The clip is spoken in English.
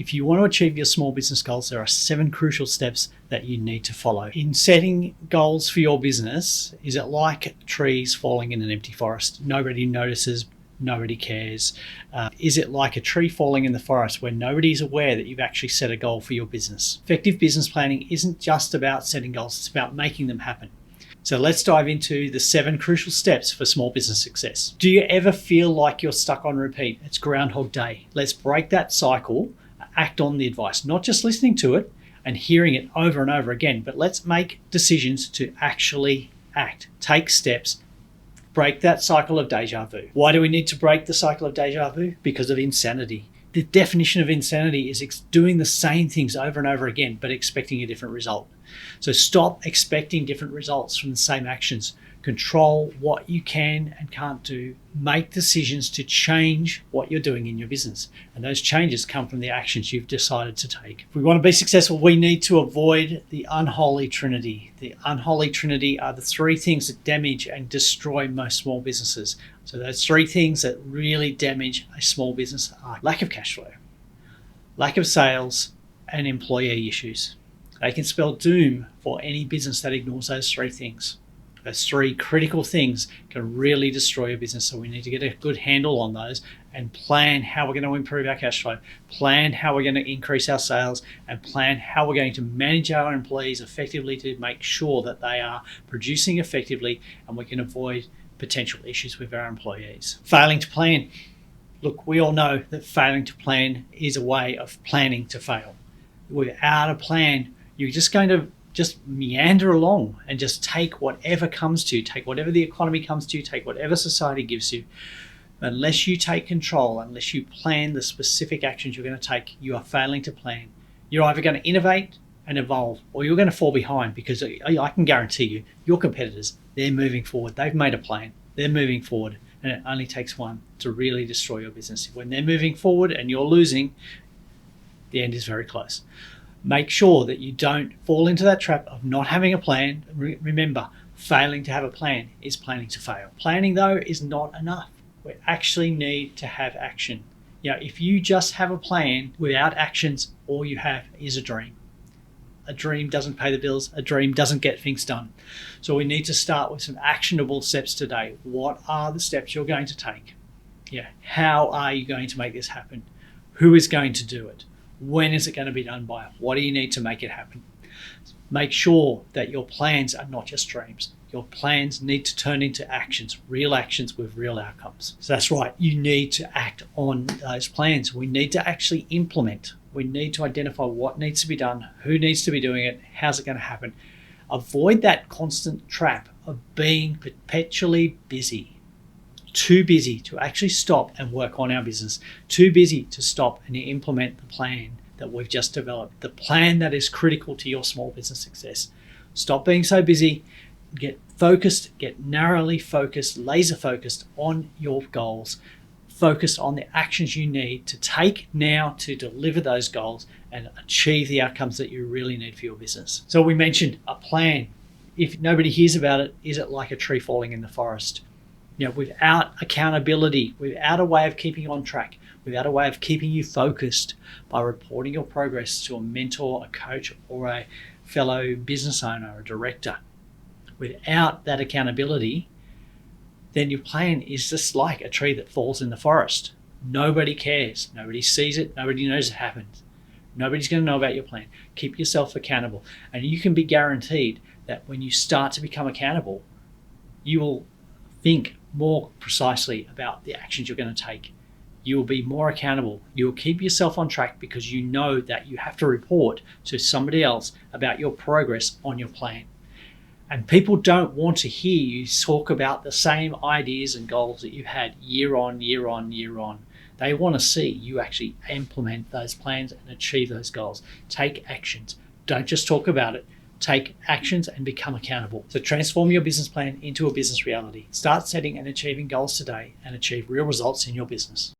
If you want to achieve your small business goals, there are 7 crucial steps that you need to follow. In setting goals for your business, is it like trees falling in an empty forest? Nobody notices, nobody cares. Is it like a tree falling in the forest where nobody is aware that you've actually set a goal for your business? Effective business planning isn't just about setting goals, it's about making them happen. So let's dive into the 7 crucial steps for small business success. Do you ever feel like you're stuck on repeat? It's Groundhog Day. Let's break that cycle, act on the advice, not just listening to it and hearing it over and over again, but let's make decisions to actually act, take steps, break that cycle of deja vu. Why do we need to break the cycle of deja vu? Because of insanity. The definition of insanity is doing the same things over and over again, but expecting a different result. So stop expecting different results from the same actions. Control what you can and can't do. Make decisions to change what you're doing in your business. And those changes come from the actions you've decided to take. If we want to be successful, we need to avoid the unholy Trinity. The unholy Trinity are the 3 things that damage and destroy most small businesses. So those 3 things that really damage a small business are lack of cash flow, lack of sales, and employee issues. They can spell doom for any business that ignores those 3 things. Those 3 critical things can really destroy a business. So we need to get a good handle on those and plan how we're going to improve our cash flow, plan how we're going to increase our sales, and plan how we're going to manage our employees effectively to make sure that they are producing effectively and we can avoid potential issues with our employees. Failing to plan. Look, we all know that failing to plan is a way of planning to fail. Without a plan, you're just going to meander along and just take whatever comes to you, take whatever the economy comes to you, take whatever society gives you. Unless you take control, unless you plan the specific actions you're going to take, you are failing to plan. You're either going to innovate and evolve, or you're going to fall behind, because I can guarantee you, your competitors, they're moving forward. They've made a plan. They're moving forward, and it only takes one to really destroy your business. When they're moving forward and you're losing, the end is very close. Make sure that you don't fall into that trap of not having a plan. Remember, failing to have a plan is planning to fail. Planning, though, is not enough. We actually need to have action. If you just have a plan without actions, all you have is a dream. A dream doesn't pay the bills. A dream doesn't get things done. So we need to start with some actionable steps today. What are the steps you're going to take? How are you going to make this happen? Who is going to do it? When is it going to be done by? What do you need to make it happen? Make sure that your plans are not just dreams. Your plans need to turn into actions, real actions with real outcomes. So that's right, you need to act on those plans. We need to actually implement. We need to identify what needs to be done, who needs to be doing it, how's it going to happen. Avoid that constant trap of being perpetually busy. Too busy to actually stop and work on our business. Too busy to stop and implement the plan that we've just developed. The plan that is critical to your small business success. Stop being so busy. Get focused, get narrowly focused, laser focused on your goals. Focus on the actions you need to take now to deliver those goals and achieve the outcomes that you really need for your business. So we mentioned a plan. If nobody hears about it, is it like a tree falling in the forest? Without accountability, without a way of keeping you on track, without a way of keeping you focused by reporting your progress to a mentor, a coach, or a fellow business owner, a director, without that accountability, then your plan is just like a tree that falls in the forest. Nobody cares. Nobody sees it. Nobody knows it happened. Nobody's going to know about your plan. Keep yourself accountable. And you can be guaranteed that when you start to become accountable, you will think more precisely about the actions you're going to take. You will be more accountable. You will keep yourself on track because you know that you have to report to somebody else about your progress on your plan. And people don't want to hear you talk about the same ideas and goals that you've had year on, year on, year on. They want to see you actually implement those plans and achieve those goals. Take actions. Don't just talk about it. Take actions and become accountable. So transform your business plan into a business reality. Start setting and achieving goals today and achieve real results in your business.